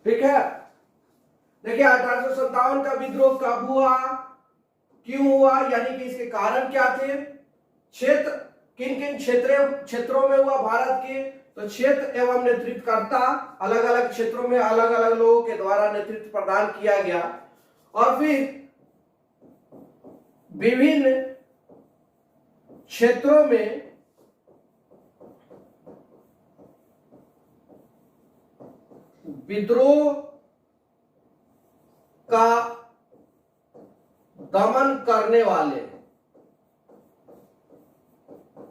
ठीक है। देखिए 1857 का विद्रोह कब हुआ, क्यों हुआ, यानी कि इसके कारण क्या थे, क्षेत्र किन किन क्षेत्रों में हुआ भारत के, तो क्षेत्र एवं नेतृत्वकर्ता अलग अलग क्षेत्रों में अलग अलग लोगों के द्वारा नेतृत्व प्रदान किया गया, और फिर विभिन्न क्षेत्रों में विद्रोह का दमन करने वाले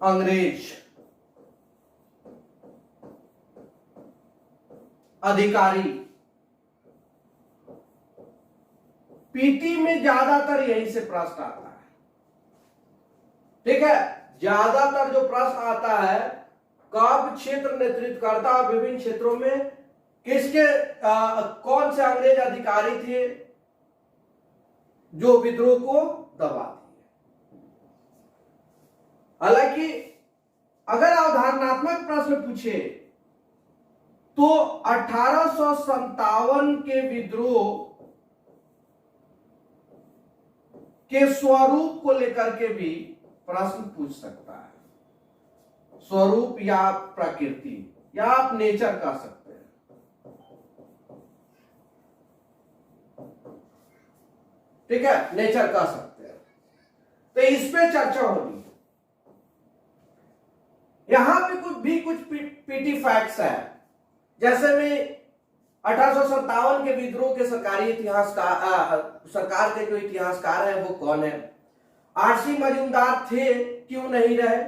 अंग्रेज अधिकारी, पीटी में ज्यादातर यहीं से प्रश्न आता है। ठीक है, ज्यादातर जो प्रश्न आता है, कब क्षेत्र नेतृत्वकर्ता विभिन्न क्षेत्रों में किसके कौन से अंग्रेज अधिकारी थे जो विद्रोह को दबा दिए। हालांकि अगर अवधारणात्मक प्रश्न पूछे तो 1857 के विद्रोह के स्वरूप को लेकर के भी प्रश्न पूछ सकता है। स्वरूप या प्रकृति या आप नेचर कह सकते हैं। ठीक है, नेचर कह सकते हैं। तो इस पे चर्चा होनी है। यहां पे कुछ पीटी फैक्ट्स है, जैसे में 1857 के विद्रोह के सरकारी इतिहासकार, सरकार के जो इतिहासकार है वो कौन है, आरसी मजूमदार थे क्यों नहीं रहे,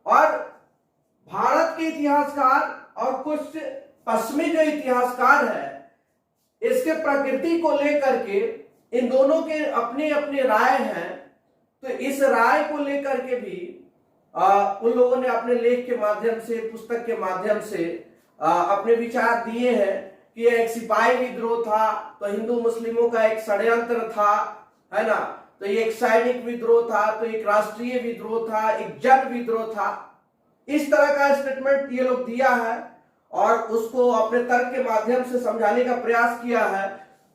और भारत के इतिहासकार और कुछ पश्चिमी जो इतिहासकार है, इसके प्रकृति को लेकर के इन दोनों के अपने अपने राय हैं। तो इस राय को लेकर के भी उन लोगों ने अपने लेख के माध्यम से, पुस्तक के माध्यम से अपने विचार दिए हैं कि एक सिपाही विद्रोह था, तो हिंदू मुस्लिमों का एक षड्यंत्र था, है ना, तो एक सैनिक विद्रोह था, तो एक राष्ट्रीय विद्रोह था, एक जन विद्रोह था। इस तरह का स्टेटमेंट ये लोग दिया है और उसको अपने तर्क के माध्यम से समझाने का प्रयास किया है।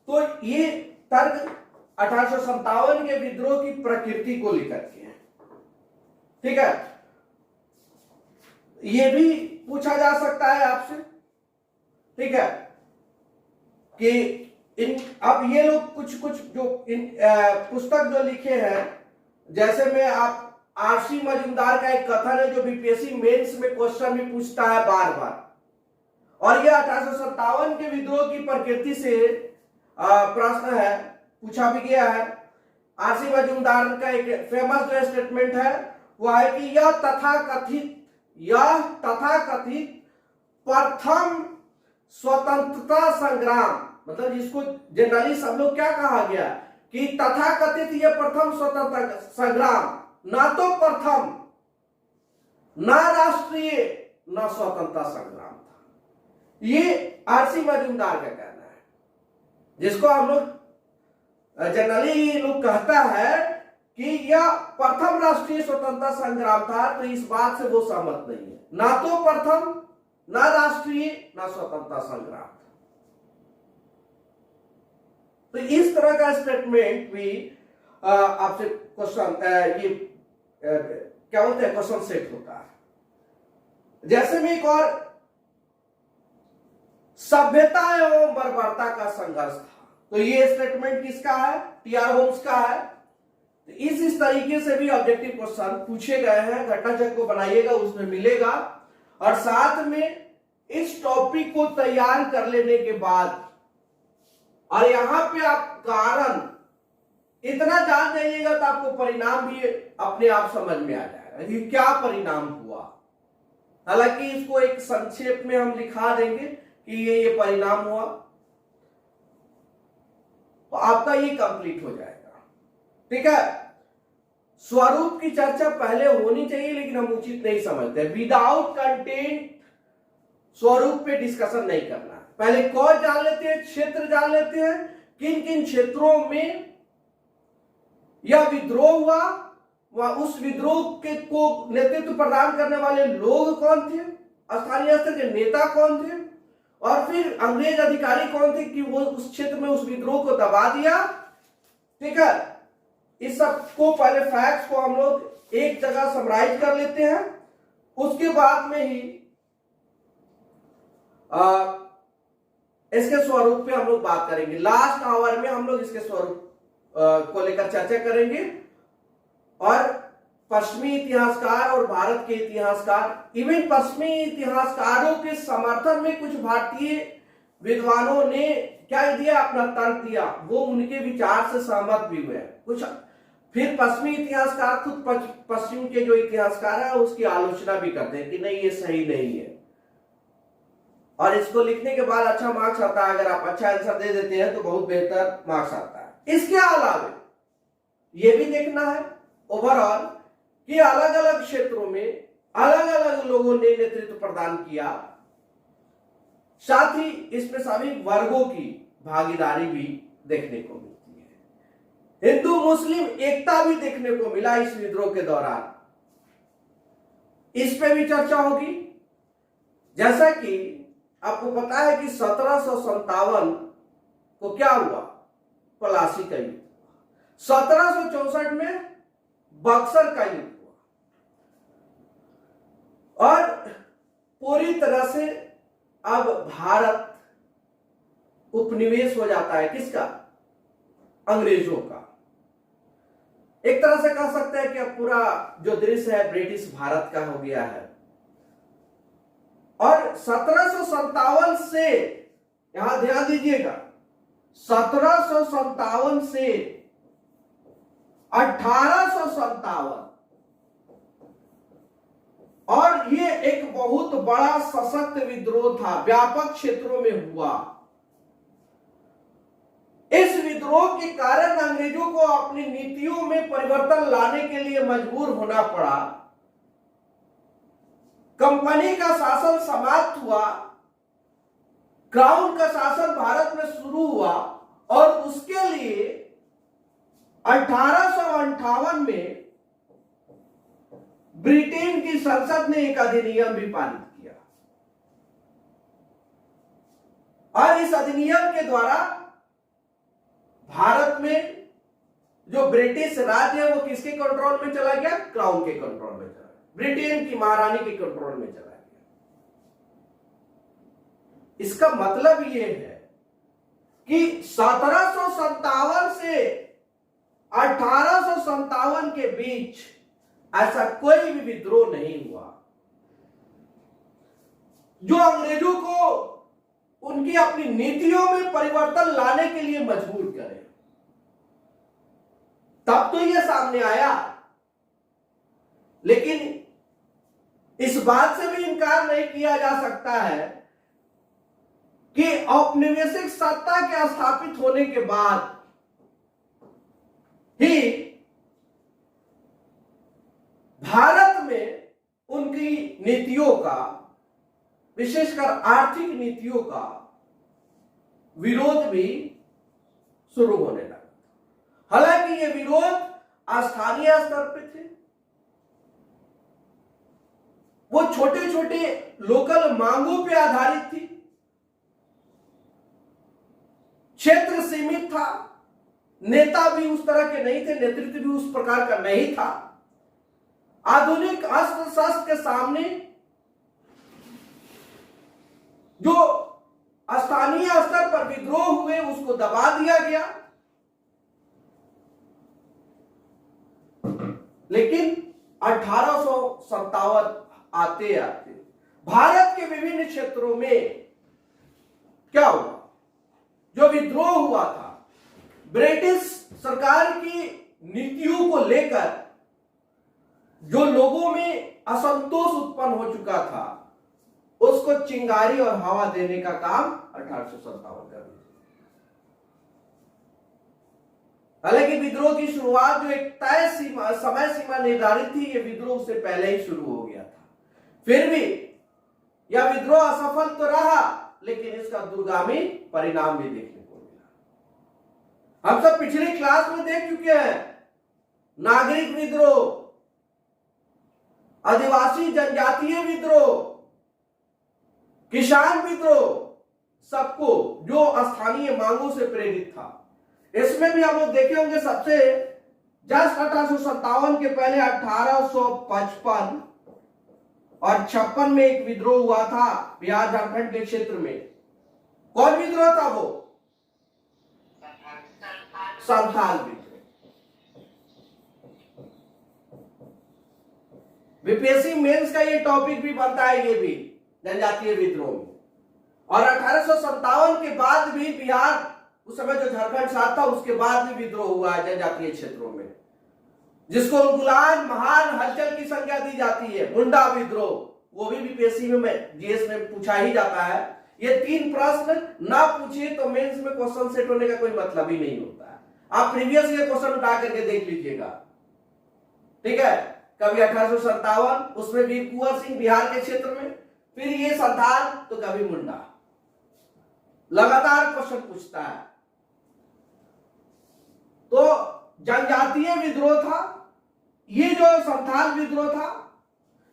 तो ये तर्क 1857 के विद्रोह की प्रकृति को लेकर के है। ठीक है, ये भी पूछा जा सकता है आपसे। ठीक है, कि अब ये लोग कुछ जो पुस्तक जो लिखे हैं, जैसे में आप आरसी मजूमदार का एक कथन है जो बीपीएससी मेंस में क्वेश्चन भी पूछता है बार बार, और यह 1857 के विद्रोह की प्रकृति से प्रश्न है, पूछा भी गया है। आरसी मजूमदार का एक फेमस जो स्टेटमेंट है वह है कि यह तथाकथित प्रथम स्वतंत्रता संग्राम, मतलब जिसको जनरली सब लोग क्या कहा गया कि तथाकथित यह प्रथम स्वतंत्रता संग्राम, ना तो प्रथम, ना राष्ट्रीय, ना स्वतंत्रता संग्राम था। ये आरसी मजूमदार का कहना है, जिसको हम लोग जनरली लोग कहता है कि यह प्रथम राष्ट्रीय स्वतंत्रता संग्राम था। तो इस बात से वो सहमत नहीं है, ना तो प्रथम, ना राष्ट्रीय, ना स्वतंत्रता संग्राम था। तो इस तरह का स्टेटमेंट भी आपसे क्वेश्चन क्या बोलते हैं, क्वेश्चन सेट होता है। जैसे में एक और, सभ्यता एवं बर्बरता का संघर्ष था। तो ये स्टेटमेंट किसका है, टी.आर. होम्स का है। तो इस तरीके से भी ऑब्जेक्टिव क्वेश्चन पूछे गए हैं। घटना चक्र को बनाइएगा, उसमें मिलेगा। और साथ में इस टॉपिक को तैयार कर लेने के बाद, और यहां पे आप कारण इतना जान जाइएगा तो आपको परिणाम भी अपने आप समझ में आ जाएगा कि क्या परिणाम हुआ। हालांकि इसको एक संक्षेप में हम लिखा देंगे कि ये परिणाम हुआ, तो आपका ये कंप्लीट हो जाएगा। ठीक है, स्वरूप की चर्चा पहले होनी चाहिए, लेकिन हम उचित नहीं समझते। विदाउट कंटेंट स्वरूप पे डिस्कशन नहीं करना। पहले कौन जान लेते हैं, क्षेत्र जान लेते हैं, किन किन क्षेत्रों में यह विद्रोह हुआ, वह उस विद्रोह के को नेतृत्व प्रदान करने वाले लोग कौन थे, स्थानीय स्तर के नेता कौन थे, और फिर अंग्रेज अधिकारी कौन थे कि वो उस क्षेत्र में उस विद्रोह को दबा दिया। ठीक है, इस सब को पहले फैक्ट्स को हम लोग एक जगह समराइज कर लेते हैं, उसके बाद में ही इसके स्वरूप पे हम लोग बात करेंगे। लास्ट आवर में हम लोग इसके स्वरूप को लेकर चर्चा करेंगे और पश्चिमी इतिहासकार और भारत के इतिहासकार, इवन पश्चिमी इतिहासकारों के समर्थन में कुछ भारतीय विद्वानों ने क्या दिया, अपना तर्क दिया, वो उनके विचार से सहमत भी हुए कुछ। फिर पश्चिमी इतिहासकार खुद पश्चिम के जो इतिहासकार है उसकी आलोचना भी करते हैं कि नहीं ये सही नहीं है, और इसको लिखने के बाद अच्छा मार्क्स आता है। अगर आप अच्छा आंसर दे देते हैं तो बहुत बेहतर मार्क्स आता है। इसके अलावा ये भी देखना है ओवरऑल कि अलग अलग क्षेत्रों में अलग अलग लोगों ने नेतृत्व प्रदान किया, साथ ही इसमें सभी वर्गों की भागीदारी भी देखने को मिलती है। हिंदू मुस्लिम एकता भी देखने को मिला इस विद्रोह के दौरान, इस पे भी चर्चा होगी। जैसा कि आपको पता है कि 1757 को क्या हुआ, प्लासी का युद्ध। 1764 में बक्सर का युद्ध हुआ और पूरी तरह से अब भारत उपनिवेश हो जाता है किसका, अंग्रेजों का। एक तरह से कह सकते हैं कि अब पूरा जो दृश्य है ब्रिटिश भारत का हो गया है। और 1757 से, यहां ध्यान दीजिएगा, 1757 से 1857, और ये एक बहुत बड़ा सशक्त विद्रोह था, व्यापक क्षेत्रों में हुआ। इस विद्रोह के कारण अंग्रेजों को अपनी नीतियों में परिवर्तन लाने के लिए मजबूर होना पड़ा। कंपनी का शासन समाप्त हुआ, क्राउन का शासन भारत में शुरू हुआ, और उसके लिए 1858 में ब्रिटेन की संसद ने एक अधिनियम भी पारित किया, और इस अधिनियम के द्वारा भारत में जो ब्रिटिश राज है वो किसके कंट्रोल में चला गया, क्राउन के कंट्रोल में चला गया, ब्रिटेन की महारानी के कंट्रोल में चला गया। इसका मतलब यह है कि 1757 से 1857 के बीच ऐसा कोई भी विद्रोह नहीं हुआ जो अंग्रेजों को उनकी अपनी नीतियों में परिवर्तन लाने के लिए मजबूर करे। तब तो यह सामने आया, लेकिन इस बात से भी इनकार नहीं किया जा सकता है कि औपनिवेशिक सत्ता के स्थापित होने के बाद ही भारत में उनकी नीतियों का, विशेषकर आर्थिक नीतियों का विरोध भी शुरू होने लगा। हालांकि ये विरोध स्थानीय स्तर पे थे, वो छोटे छोटे लोकल मांगों पे आधारित थी, क्षेत्र सीमित था, नेता भी उस तरह के नहीं थे, नेतृत्व भी उस प्रकार का नहीं था। आधुनिक अस्त्र शस्त्र के सामने जो स्थानीय स्तर पर विद्रोह हुए उसको दबा दिया गया। लेकिन 1857 आते आते भारत के विभिन्न क्षेत्रों में क्या हुआ, जो विद्रोह हुआ था, ब्रिटिश सरकार की नीतियों को लेकर जो लोगों में असंतोष उत्पन्न हो चुका था, उसको चिंगारी और हवा देने का काम 1857 कर दिया। हालांकि विद्रोह की शुरुआत जो एक तय समय सीमा निर्धारित थी, यह विद्रोह से पहले ही शुरू हो गया था। फिर भी यह विद्रोह असफल तो रहा, लेकिन इसका दूरगामी परिणाम भी देखने को मिला। हम सब पिछली क्लास में देख चुके हैं, नागरिक विद्रोह, आदिवासी जनजातीय विद्रोह, किसान विद्रोह, सबको जो स्थानीय मांगों से प्रेरित था। इसमें भी हम लोग देखे होंगे सबसे जस्ट 1857 के पहले 1855 और 56 में एक विद्रोह हुआ था बिहार झारखंड के क्षेत्र में। कौन विद्रोह था वो? संथाल विद्रोह। बीपीएससी मेंस का ये टॉपिक भी बनता है, ये भी जनजातीय विद्रोह में। और 1857 के बाद भी बिहार, उस समय जो झारखंड साथ था, उसके बाद भी विद्रोह हुआ है जनजातीय क्षेत्रों में, जिसको उलगुलान महान हलचल की संज्ञा दी जाती है, मुंडा विद्रोह। वो भी बीपीएससी में जीएस में पूछा ही जाता है। ये 3 प्रश्न ना पूछिए तो मेंस में क्वेश्चन सेट होने का कोई मतलब ही नहीं होता है। आप प्रीवियस ईयर क्वेश्चन उठा करके देख लीजिएगा, ठीक है। कभी 1857, उसमें वीर कुंवर सिंह बिहार के क्षेत्र में, फिर ये संथाल, तो कभी मुंडा, लगातार क्वेश्चन पूछता है। तो जनजातीय विद्रोह था, ये जो संथाल विद्रोह था,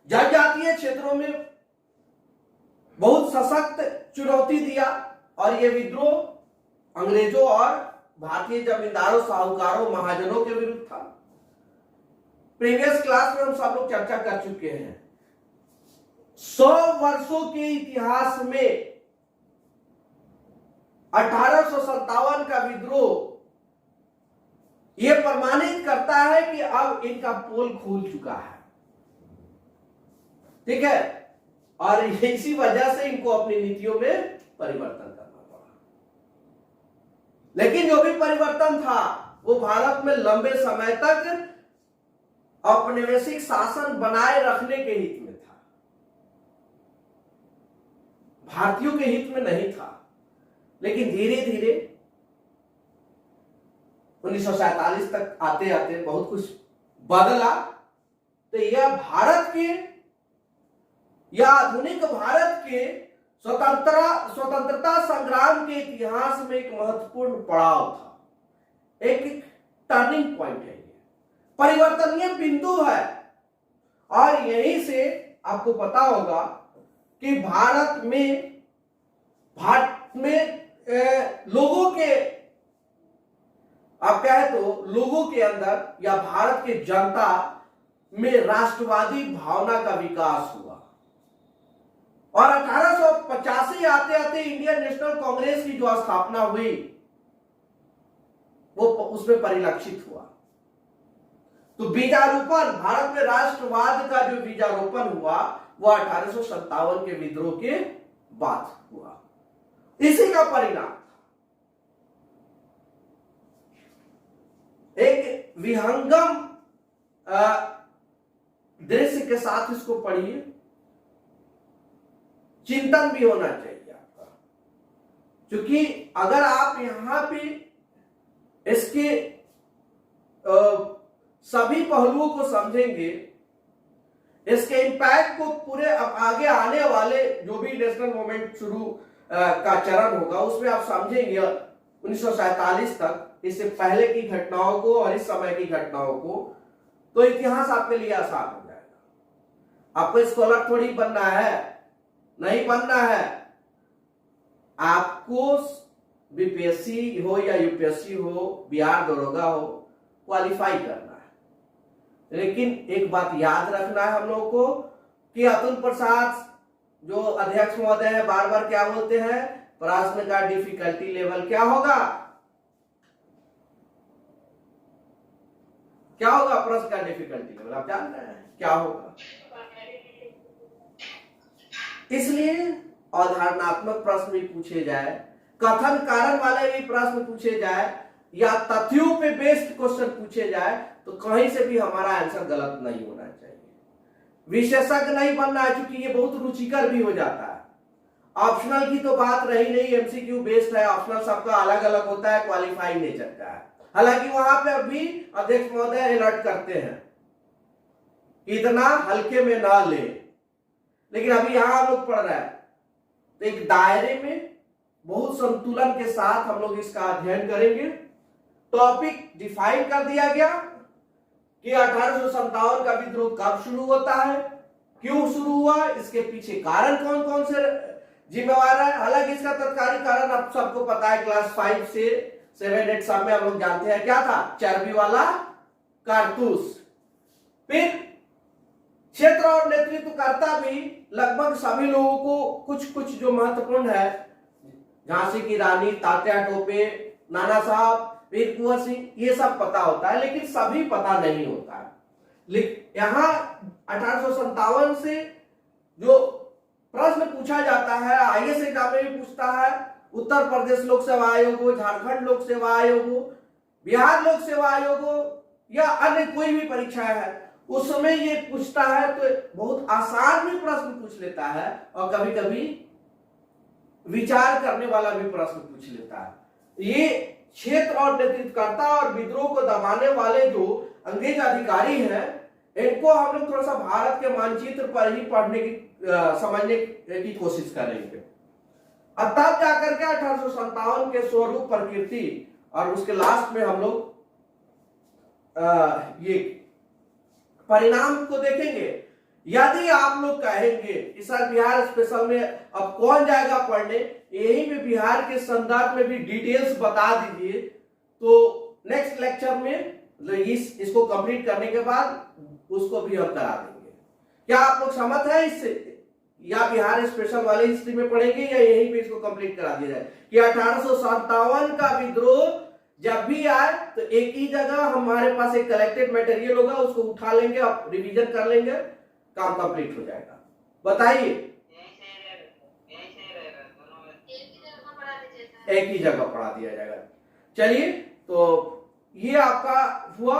जनजातीय क्षेत्रों में बहुत सशक्त चुनौती दिया। और ये विद्रोह अंग्रेजों और भारतीय जमींदारों, साहूकारों, महाजनों के विरुद्ध था। प्रीवियस क्लास में हम सब लोग चर्चा कर चुके हैं। 100 वर्षों के इतिहास में 1857 का विद्रोह यह प्रमाणित करता है कि अब इनका पोल खुल चुका है, ठीक है। और इसी वजह से इनको अपनी नीतियों में परिवर्तन करना पड़ा। लेकिन जो भी परिवर्तन था वो भारत में लंबे समय तक औपनिवेशिक शासन बनाए रखने के हित में था, भारतीयों के हित में नहीं था। लेकिन धीरे धीरे 1947 तक आते आते बहुत कुछ बदला। तो यह भारत के या आधुनिक भारत के स्वतंत्रता संग्राम के इतिहास में एक महत्वपूर्ण पड़ाव था, एक टर्निंग पॉइंट है, परिवर्तनीय बिंदु है। और यहीं से आपको पता होगा कि भारत में लोगों के, आप कहे तो लोगों के अंदर या भारत के जनता में राष्ट्रवादी भावना का विकास हुआ। और 1885 आते आते इंडियन नेशनल कांग्रेस की जो स्थापना हुई वो उसमें परिलक्षित हुआ। तो बीजारोपण, भारत में राष्ट्रवाद का जो बीजारोपण हुआ वो 1857 के विद्रोह के बाद हुआ। इसी का परिणाम था। एक विहंगम दृश्य के साथ इसको पढ़िए, चिंतन भी होना चाहिए आपका। क्योंकि अगर आप यहां पे इसके सभी पहलुओं को समझेंगे, इसके इम्पैक्ट को पूरे अब आगे आने वाले जो भी नेशनल मूवमेंट शुरू का चरण होगा उसमें आप समझेंगे 1947 तक, इससे पहले की घटनाओं को और इस समय की घटनाओं को, तो इतिहास आपके लिए आसान हो जाएगा। आपको स्कॉलर थोड़ी बनना है, नहीं बनना है। आपको बीपीएससी हो या यूपीएससी हो, बिहार दरोगा हो, क्वालिफाई करना है। लेकिन एक बात याद रखना है हम लोगों को कि अतुल प्रसाद जो अध्यक्ष महोदय है बार बार क्या बोलते हैं, प्रश्न का डिफिकल्टी लेवल क्या होगा, क्या होगा प्रश्न का डिफिकल्टी लेवल, आप जान रहे हैं क्या होगा। इसलिए अवधारणात्मक प्रश्न भी पूछे जाए, कथन कारण वाले भी प्रश्न पूछे जाए, या तथ्यों पे बेस्ड क्वेश्चन पूछे जाए, तो कहीं से भी हमारा आंसर गलत नहीं होना चाहिए। विशेषज्ञ नहीं बनना है, क्योंकि ये बहुत रुचिकर भी हो जाता है। ऑप्शनल की तो बात रही नहीं, एमसीक्यू बेस्ड है, ऑप्शनल सबका अलग अलग होता है, क्वालिफाइंग नेचर का है। हालांकि वहां पे अभी अध्यक्ष महोदय अलर्ट करते हैं इतना हल्के में ना ले, लेकिन अभी यहां हम लोग पढ़ रहे हैं तो एक दायरे में बहुत संतुलन के साथ हम लोग इसका अध्ययन करेंगे। टॉपिक डिफाइन कर दिया गया कि 1857 का विद्रोह कब शुरू होता है, क्यों शुरू हुआ, इसके पीछे कारण कौन कौन से जिम्मेवार है। हालांकि इसका तत्कालीन कारण अब सबको पता है, क्लास 5 से 7 8 सब में हम लोग जानते हैं, क्या था? चर्बी वाला कारतूस। फिर क्षेत्र और नेतृत्वकर्ता भी लगभग सभी लोगों को कुछ कुछ जो महत्वपूर्ण है, झांसी की रानी, तात्या टोपे, नाना साहब, वीर कुंवर सिंह, ये सब पता होता है, लेकिन सभी पता नहीं होता है। यहां 1857 से जो प्रश्न पूछा जाता है, आईएएस एग्जाम में भी पूछता है, उत्तर प्रदेश लोक सेवा आयोग हो, झारखंड लोक सेवा आयोग हो, बिहार लोक सेवा आयोग हो, या अन्य कोई भी परीक्षा है, उसमें ये पूछता है तो बहुत आसान भी प्रश्न पूछ लेता है, और कभी कभी विचार करने वाला भी प्रश्न पूछ लेता है। ये क्षेत्र और नेतृत्वकर्ता और विद्रोह को दबाने वाले जो अंग्रेज अधिकारी हैं, इनको हम लोग थोड़ा सा भारत के मानचित्र पर ही पढ़ने की समझने की कोशिश करेंगे। तब जाकर के 1857 के स्वरूप, प्रकृति और उसके लास्ट में हम लोग ये परिणाम को देखेंगे। यदि आप लोग कहेंगे कि सर बिहार स्पेशल में अब कौन जाएगा पढ़ने, यही में बिहार के संदर्भ में भी डिटेल्स बता दीजिए, तो नेक्स्ट लेक्चर में इसको कंप्लीट करने के बाद उसको भी हम करा देंगे। क्या आप लोग सहमत है इससे? या बिहार स्पेशल वाले हिस्ट्री में पढ़ेंगे, या यहीं पे इसको कंप्लीट करा दिया जाए कि 1857 का विद्रोह जब भी आए तो एक ही जगह हमारे पास एक कलेक्टेड मटेरियल होगा, उसको उठा लेंगे, आप रिवीजन कर लेंगे, काम कंप्लीट हो जाएगा। बताइए, एक ही जगह पढ़ा दिया जाएगा। चलिए, तो ये आपका हुआ।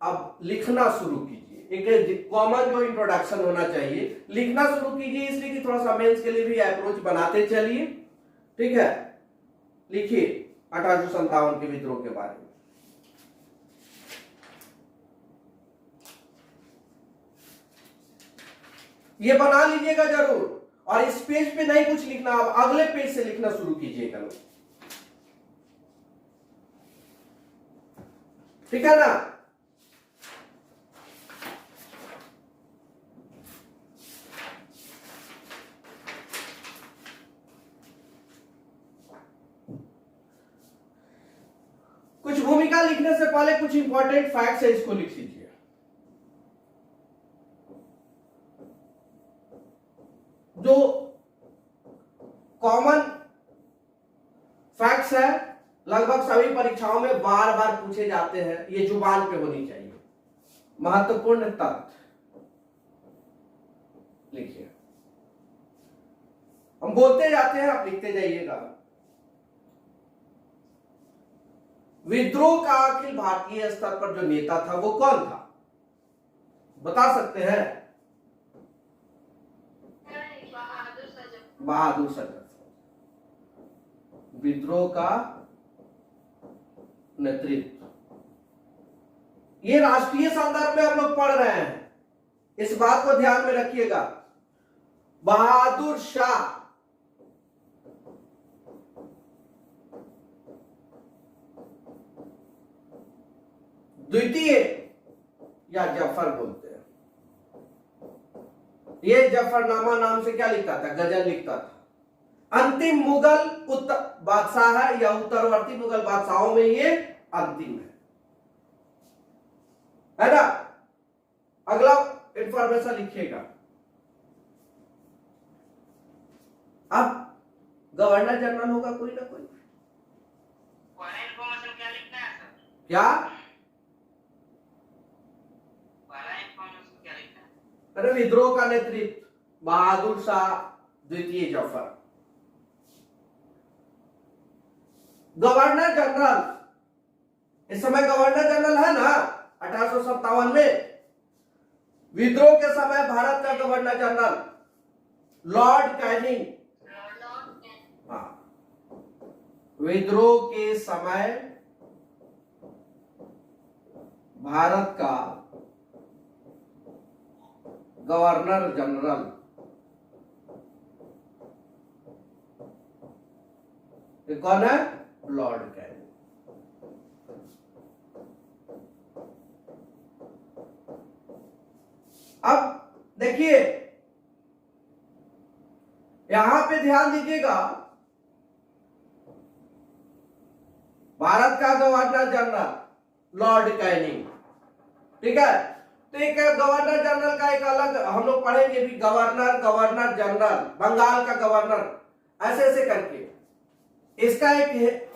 अब लिखना शुरू कीजिए, एक कॉमन जो इंट्रोडक्शन होना चाहिए, लिखना शुरू कीजिए, इसलिए कि थोड़ा सा मेंस के लिए भी अप्रोच बनाते चलिए। ठीक है, लिखिए 1857 के विद्रोह के बारे में। ये बना लीजिएगा जरूर, और इस पेज पे नहीं कुछ लिखना, अब अगले पेज से लिखना शुरू कीजिएगा लोग। ठीक है ना? कुछ भूमिका लिखने से पहले कुछ इंपॉर्टेंट फैक्ट्स है, इसको लिख लीजिए। जो कॉमन फैक्ट्स है, लगभग सभी परीक्षाओं में बार बार पूछे जाते हैं, ये जुबान पे होनी चाहिए। महत्वपूर्ण तथ्य लिखिए, हम बोलते जाते हैं, आप लिखते जाइएगा। विद्रोह का अखिल भारतीय स्तर पर जो नेता था वो कौन था, बता सकते हैं? बहादुर सजन। विद्रोह का नेतृत्व, ये राष्ट्रीय संदर्भ में हम लोग पढ़ रहे हैं, इस बात को ध्यान में रखिएगा। बहादुर शाह, द्वितीय या जफर बोलते हैं। ये जफरनामा नाम से क्या लिखता था? गजल लिखता था। अंतिम मुगल बादशाह है, या उत्तरवर्ती मुगल बादशाहों में ये अंतिम है ना? अगला इंफॉर्मेशन लिखिएगा। अब गवर्नर जनरल होगा कोई ना कोई, क्या लिखना है सर? क्या? अरे विद्रोह का नेतृत्व बहादुर शाह द्वितीय जफर। गवर्नर जनरल, इस समय गवर्नर जनरल है ना 1857 में। विद्रोह के समय भारत का गवर्नर जनरल लॉर्ड कैनिंग। हाँ, विद्रोह के समय भारत का गवर्नर जनरल कौन है? Lord Canning. अब देखिए, यहां पे ध्यान दीजिएगा, भारत का गवर्नर जनरल लॉर्ड कैनिंग, ठीक है। तो एक गवर्नर जनरल का एक अलग हम लोग पढ़ेंगे भी, गवर्नर, गवर्नर जनरल, बंगाल का गवर्नर, ऐसे ऐसे करके इसका एक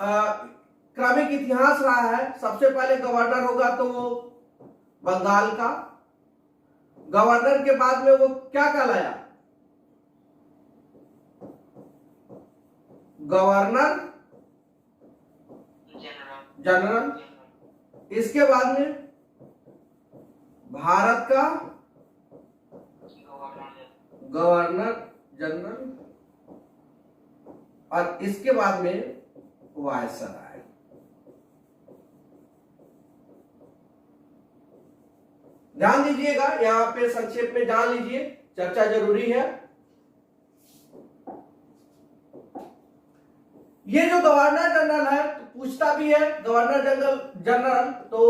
क्रमिक इतिहास रहा है। सबसे पहले गवर्नर होगा तो वो बंगाल का, गवर्नर के बाद में वो क्या कहलाया, गवर्नर जनरल, इसके बाद में भारत का गवर्नर जनरल, और इसके बाद में वायसराय। ध्यान दीजिएगा, यहां पे संक्षेप में जान लीजिए, चर्चा जरूरी है। ये जो गवर्नर जनरल है तो पूछता भी है, गवर्नर जनरल तो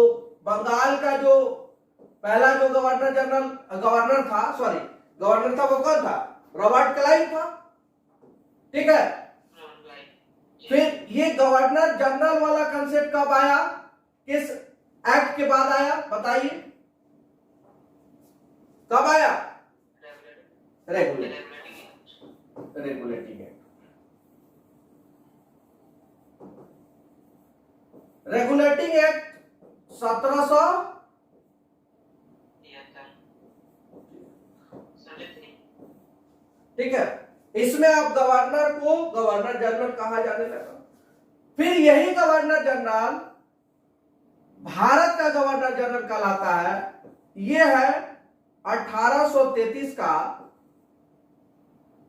बंगाल का जो पहला जो गवर्नर था वो कौन था, रॉबर्ट क्लाइव था, ठीक है। फिर ये गवर्नर जनरल वाला कंसेप्ट कब आया, किस एक्ट के बाद आया बताइए, कब आया, रेगुलेटिंग एक्ट। रेगुलेटिंग एक्ट 1700, ठीक है। इसमें अब गवर्नर को गवर्नर जनरल कहा जाने लगा। फिर यही गवर्नर जनरल भारत का गवर्नर जनरल कहलाता है। यह है 1833 का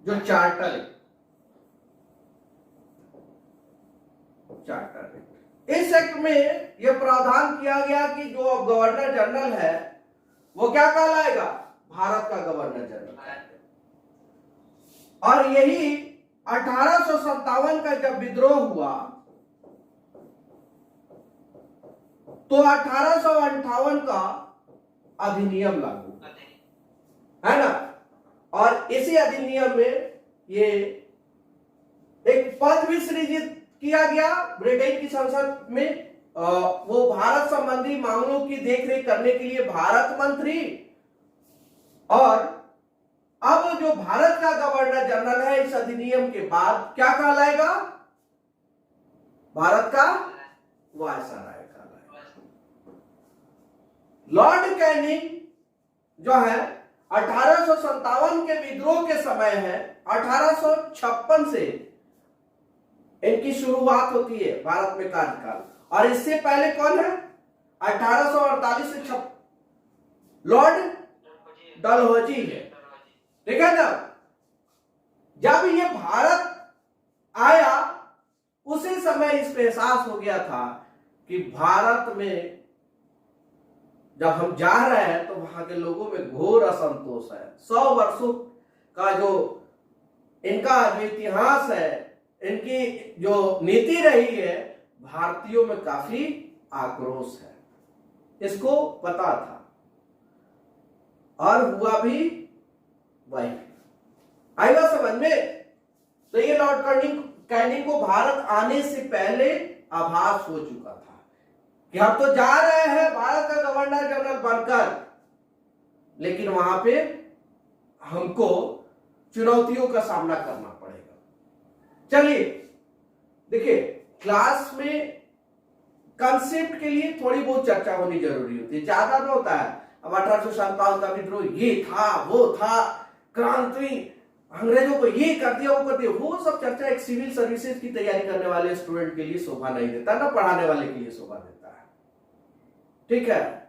जो चार्टर इस एक्ट में यह प्रावधान किया गया कि जो गवर्नर जनरल है वो क्या कहलाएगा, भारत का गवर्नर जनरल। और यही 1857 का जब विद्रोह हुआ तो 1858 का अधिनियम लागू, है ना। और इसी अधिनियम में ये एक पद भी सृजित किया गया ब्रिटेन की संसद में, वो भारत संबंधी मामलों की देखरेख करने के लिए भारत मंत्री। और अब जो भारत का गवर्नर जनरल है इस अधिनियम के बाद क्या कहलाएगा, भारत का वायसराय कहलाएगा। लॉर्ड कैनिंग जो है 1857 के विद्रोह के समय है, 1856 से इनकी शुरुआत होती है भारत में कार्यकाल। और इससे पहले कौन है, 1848 से लॉर्ड डलहौजी है, ठीक है ना। जब ये भारत आया उसी समय इसको एहसास हो गया था कि भारत में जब हम जा रहे हैं तो वहां के लोगों में घोर असंतोष है। 100 वर्षों का जो इनका जो इतिहास है, इनकी जो नीति रही है, भारतीयों में काफी आक्रोश है, इसको पता था और हुआ भी वही। आई बात समझ में। तो ये लॉर्ड कैनिंग को भारत आने से पहले आभास हो चुका था कि हम तो जा रहे हैं भारत का गवर्नर जनरल बनकर, लेकिन वहां पे हमको चुनौतियों का सामना करना पड़ेगा। चलिए देखिए, क्लास में कंसेप्ट के लिए थोड़ी बहुत चर्चा होनी जरूरी होती है, ज्यादा ना होता है। अब 1857 का विद्रोह ये था, वो था, क्रांति, अंग्रेजों को ये कर दिया, वो कर दिया, वो सब चर्चा एक सिविल सर्विसेज की तैयारी करने वाले स्टूडेंट के लिए शोभा नहीं देता, ना पढ़ाने वाले के लिए शोभा देता है, ठीक है।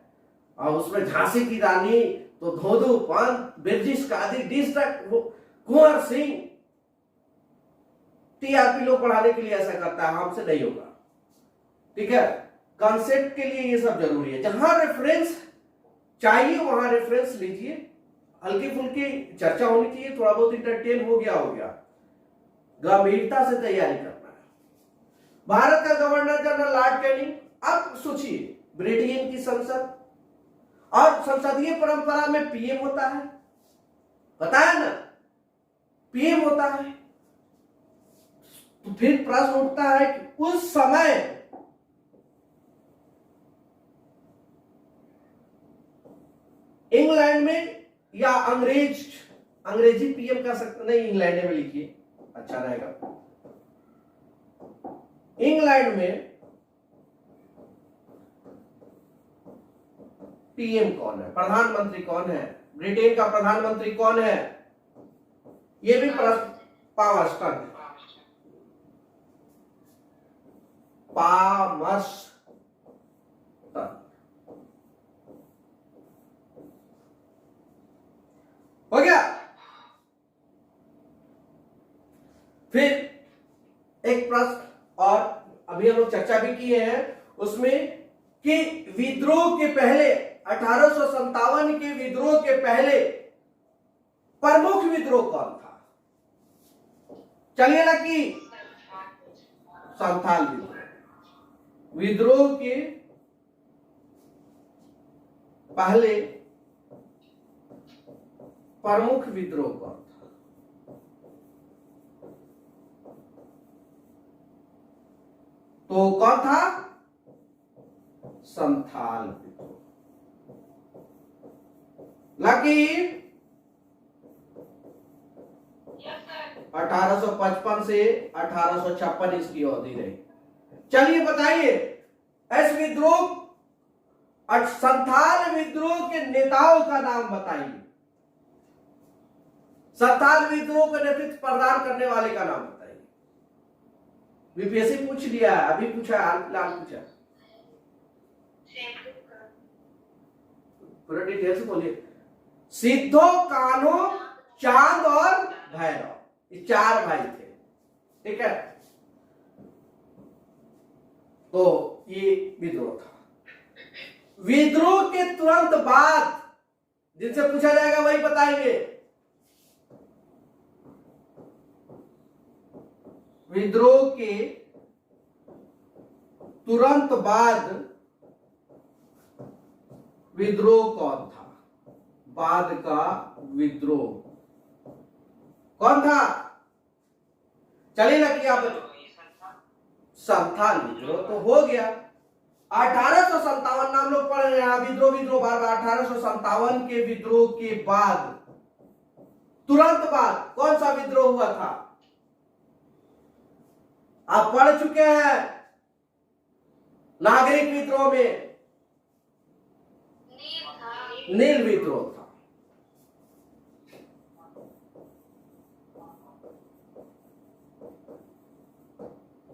और उसमें झांसी की रानी तो धोधू पंत, बिरजिश कादी, डिस्ट्रिक्ट कुंवर सिंह, टीआरपी लोग पढ़ाने के लिए ऐसा करता है, हमसे नहीं होगा, ठीक है। कॉन्सेप्ट के लिए ये सब जरूरी है। जहां रेफरेंस चाहिए वहां रेफरेंस लीजिए, हल्की फुल्की चर्चा होनी चाहिए, थोड़ा बहुत इंटरटेन हो गया, गंभीरता से तैयारी करना है। भारत का गवर्नर जनरल लॉर्ड कैनिंग। अब सोचिए, ब्रिटेन की संसद और संसदीय परंपरा में पीएम होता है, पता है ना, पीएम होता है। तो फिर प्रश्न उठता है कि उस समय इंग्लैंड में या अंग्रेजी पीएम कर सकते नहीं, इंग्लैंड में लिखिए अच्छा रहेगा। इंग्लैंड में पीएम कौन है, प्रधानमंत्री कौन है, ब्रिटेन का प्रधानमंत्री कौन है, यह भी प्रश्न। पामर्स्टन, हो गया। फिर एक प्रश्न और अभी हम लोग चर्चा भी किए हैं उसमें कि विद्रोह के पहले 1857 के विद्रोह के पहले प्रमुख विद्रोह कौन था? चलिए ना कि संथाल विद्रोह के पहले प्रमुख विद्रोह कौन था? तो कौन था? संथाल विद्रोह। लकी 1855 से 1856 इसकी अवधि रही। चलिए बताइए, इस विद्रोह संथाल विद्रोह के नेताओं का नाम बताइए। संथाल विद्रोह का नेतृत्व प्रदान करने वाले का नाम बताइए। बीपीएससी पूछ लिया है, अभी पूछा, हाल फिलहाल पूछा। पूरा डिटेल से बोलिए। सिद्धो, कान्हो, चांद और भैरव, ये चार भाई थे, ठीक है। तो ये विद्रोह था। विद्रोह के तुरंत बाद जिनसे पूछा जाएगा वही बताएंगे। विद्रोह के तुरंत बाद विद्रोह कौन था? बाद का विद्रोह कौन था? चलिए ना कि आप संथाल विद्रोह तो हो गया। 1857 नाम लोग पढ़ रहे हैं, विद्रोह बार बार। 1857 के विद्रोह के बाद तुरंत बाद कौन सा विद्रोह हुआ था? आप पढ़ चुके हैं नागरिक विद्रोह में, नील विद्रोह था।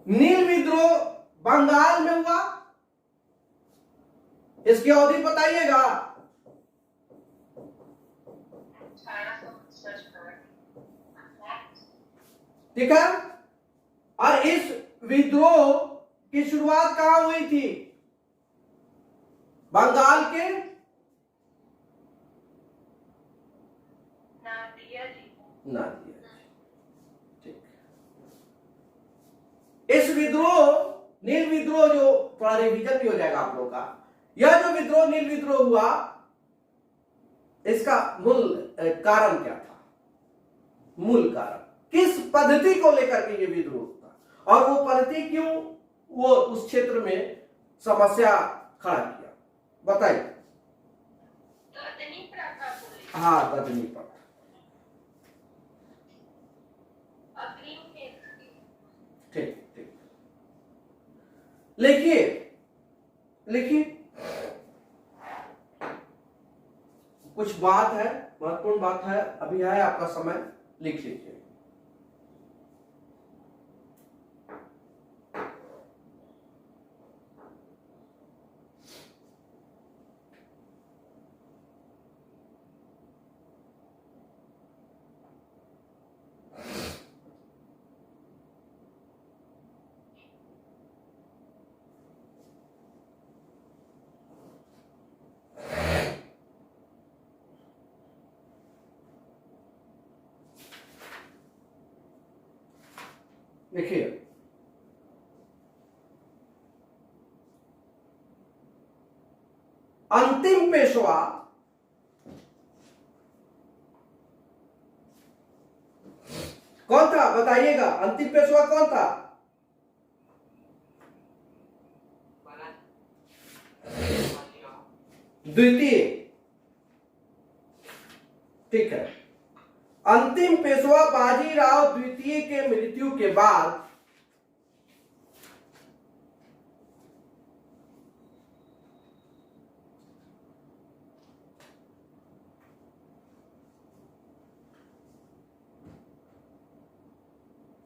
नील विद्रोह बंगाल में हुआ, इसकी अवधि बताइएगा। ठीक है। और इस विद्रोह की शुरुआत कहां हुई थी? बंगाल के नादिया। ठीक। इस विद्रोह, नील विद्रोह, जो थोड़ा रिवीजन भी हो जाएगा आप लोगों का, यह जो विद्रोह नील विद्रोह हुआ, इसका मूल कारण क्या था? मूल कारण किस पद्धति को लेकर के ये विद्रोह था, और वो पद्धति क्यों वो उस क्षेत्र में समस्या खड़ा किया, बताइए। हाँ, गदनी प्रथा। ठीक ठीक। लिखिए लिखिए, कुछ बात है, महत्वपूर्ण बात है, अभी है आपका समय, लिख लीजिए। देखिए, अंतिम पेशवा कौन था? बताइएगा, अंतिम पेशवा कौन था? द्वितीय। ठीक है, अंतिम पेशवा बाजीराव द्वितीय के मृत्यु के बाद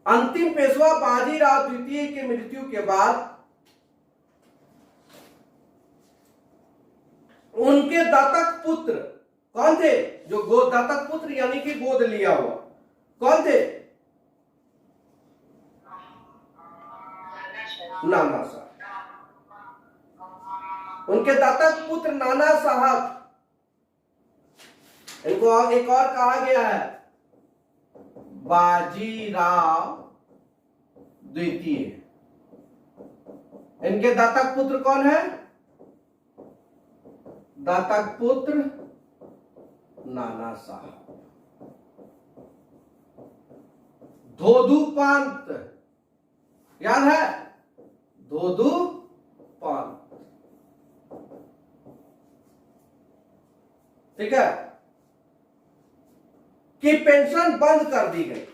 अंतिम पेशवा बाजीराव द्वितीय के मृत्यु के बाद उनके दत्तक पुत्र कौन थे? जो गोद दत्तक पुत्र यानी कि गोद लिया हुआ, कौन थे? नाना साहब। उनके दत्तक पुत्र नाना साहब, इनको एक और कहा गया है बाजीराव द्वितीय। इनके दत्तक पुत्र कौन है? दत्तक पुत्र नाना साहब। धोधुपंत याद है? धोधुपंत। ठीक है, कि पेंशन बंद कर दी गई।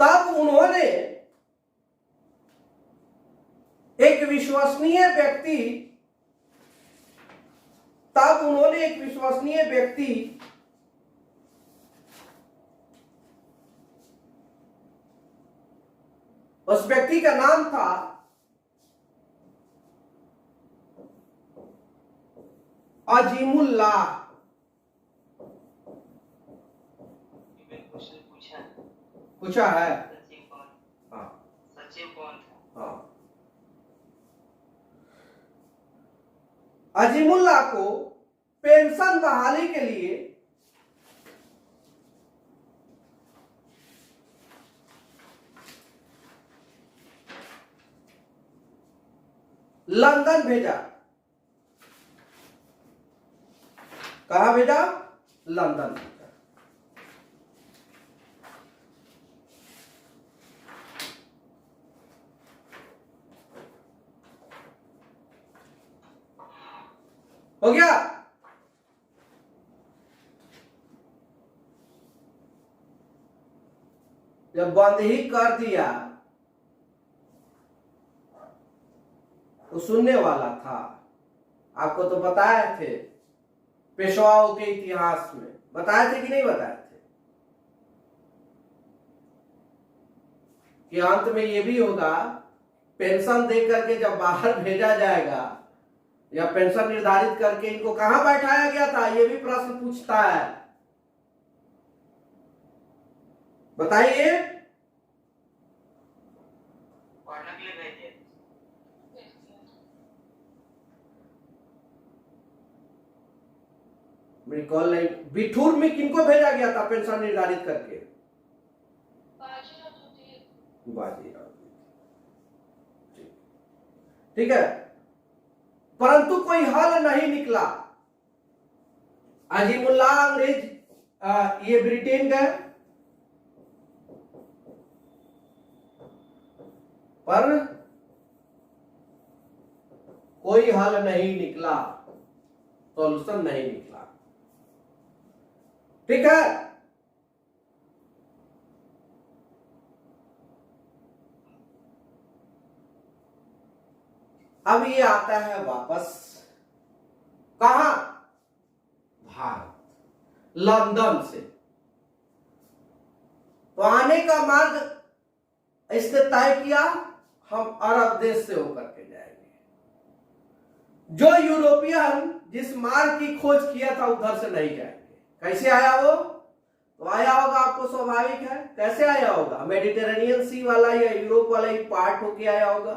तब उन्होंने एक विश्वसनीय व्यक्ति उस व्यक्ति का नाम था अजीमुल्लाह। पूछा है? हाँ, सचिव कौन था? हाँ, अजीमुल्लाह को पेंशन बहाली के लिए लंदन भेजा। कहां भेजा? लंदन भेजा। हो गया? जब बंद ही कर दिया तो सुनने वाला था। आपको तो बताए थे पेशवाओं के इतिहास में, बताए थे कि नहीं बताए थे कि अंत में ये भी होगा, पेंशन दे करके जब बाहर भेजा जाएगा या पेंशन निर्धारित करके इनको कहां बैठाया गया था, ये भी प्रश्न पूछता है। बताइए। पढ़ने के लिए भेजे। मेरी कॉल नहीं। बिठूर में किनको भेजा गया था पेंशन निर्धारित करके? बाजीराव। ठीक है, परंतु कोई हल नहीं निकला। अजीमुल्लाह अंग्रेज ये ब्रिटेन गए, पर कोई हल नहीं निकला, सॉल्यूशन नहीं निकला। ठीक है, अब ये आता है वापस कहां? भारत, लंदन से। तो आने का मार्ग इसने तय किया, हम अरब देश से होकर के जाएंगे। जो यूरोपियन जिस मार्ग की खोज किया था उधर से नहीं जाएंगे। कैसे आया वो? तो आया होगा, आपको स्वाभाविक है। कैसे आया होगा? मेडिटेरेनियन सी वाला या यूरोप वाला ही पार्ट होके आया होगा,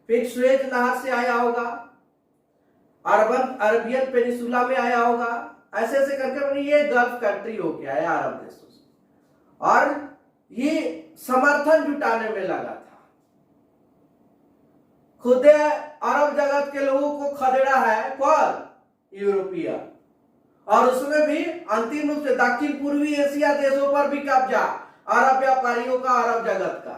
फिर सुएज नहर से आया होगा, अरबियन पेनिसुला में आया होगा, ऐसे ऐसे करके ये गल्फ कंट्री होके आया अरब देशों से, और ये समर्थन जुटाने में लगा था, खुद अरब जगत के लोगों को खदेड़ा है कौन? यूरोपीय। और उसमें भी अंतिम रूप से दक्षिण पूर्वी एशिया देशों पर भी कब्जा अरब व्यापारियों का, अरब जगत का।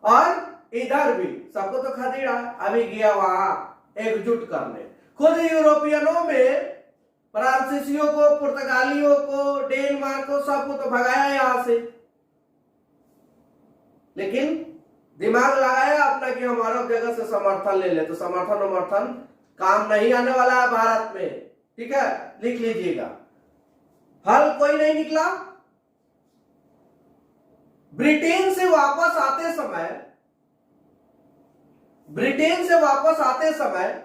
और इधर भी सबको तो खदेड़ा। अभी गया वहां एकजुट करने, खुद यूरोपियनों में फ्रांसीसियों को, पुर्तगालियों को, डेनमार्क को, सबको तो भगाया यहां से। लेकिन दिमाग लगाया अपना कि हम अरब जगत से समर्थन ले ले, तो समर्थन काम नहीं आने वाला है भारत में। ठीक है, लिख लीजिएगा। हल कोई नहीं निकला। ब्रिटेन से वापस आते समय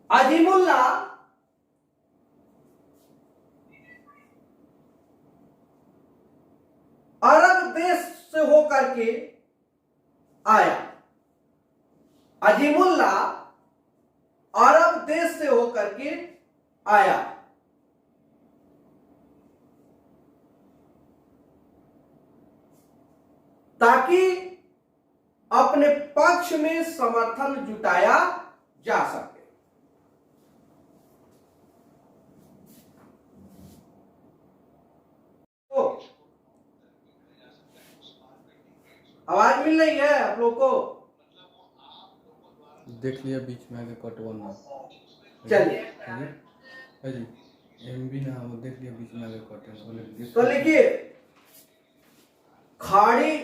अजीमुल्ला अरब देश से होकर के आया। अजीमुल्ला अरब देश से होकर के आया। ताकि अपने पक्ष में समर्थन जुटाया जा सके। तो आवाज मिल रही है आप लोग को? देख लिया बीच में आगे कटवाना। चलिए एमबी ना वो देख लिया बीच में आगे कटवाना। तो लिखिए, खाड़ी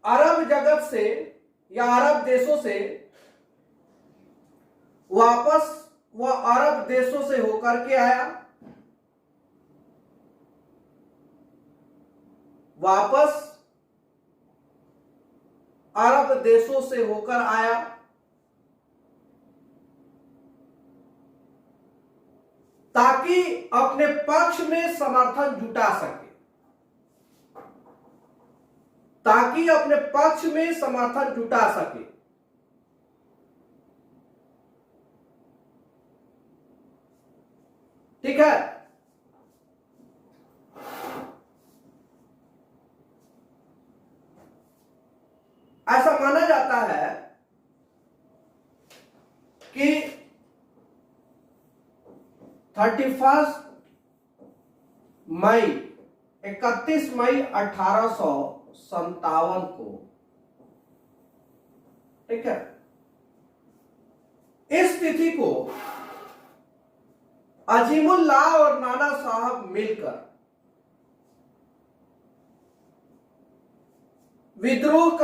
अरब जगत से या अरब देशों से वापस वह अरब देशों से होकर के आया। वापस अरब देशों से होकर आया ताकि अपने पक्ष में समर्थन जुटा सके। ताकि अपने पक्ष में समर्थन जुटा सके। ठीक है। ऐसा माना जाता है कि 31 मई 1857 को, ठीक है, इस तिथि को अजीमुल्ला और नाना साहब मिलकर विद्रोह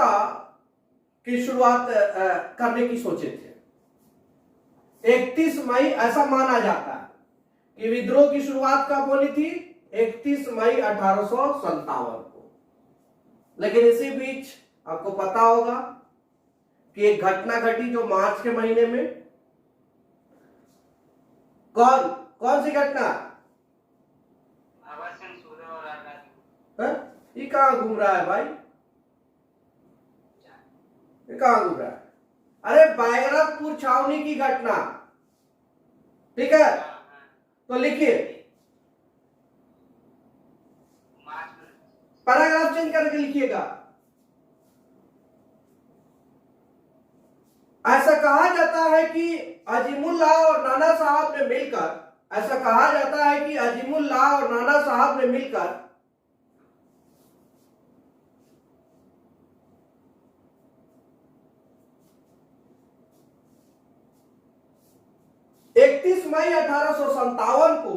की शुरुआत करने की सोचे थे। 31 मई ऐसा माना जाता है कि विद्रोह की शुरुआत कब होनी थी? 31 मई 1857 को। लेकिन इसी बीच आपको पता होगा कि एक घटना घटी जो मार्च के महीने में। कौन सी घटना? भगत सिंह सूर्य और आजाद। ये कहां घूम रहा है भाई? ये कहां घूम रहा है? अरे बैरकपुर छावनी की घटना। ठीक है, तो लिखिए, पैराग्राफ चेंज करके लिखिएगा। ऐसा कहा जाता है कि अजीमुल्ला और नाना साहब ने मिलकर, ऐसा कहा जाता है कि अजीमुल्ला और नाना साहब ने मिलकर मई 1857 को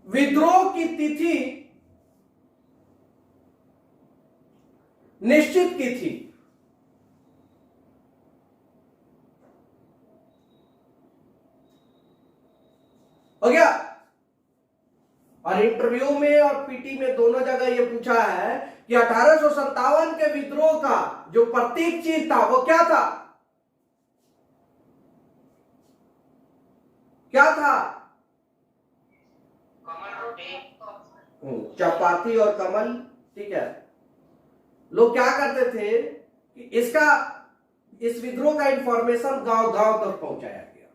विद्रोह की तिथि निश्चित की थी। हो गया। और इंटरव्यू में और पीटी में दोनों जगह यह पूछा है कि 1857 के विद्रोह का जो प्रतीक चिन्ह था वो क्या था? क्या था? कमल रोटी, चपाती और कमल। ठीक है, लोग क्या करते थे कि इसका इस विद्रोह का इंफॉर्मेशन गांव गांव तक पहुंचाया गया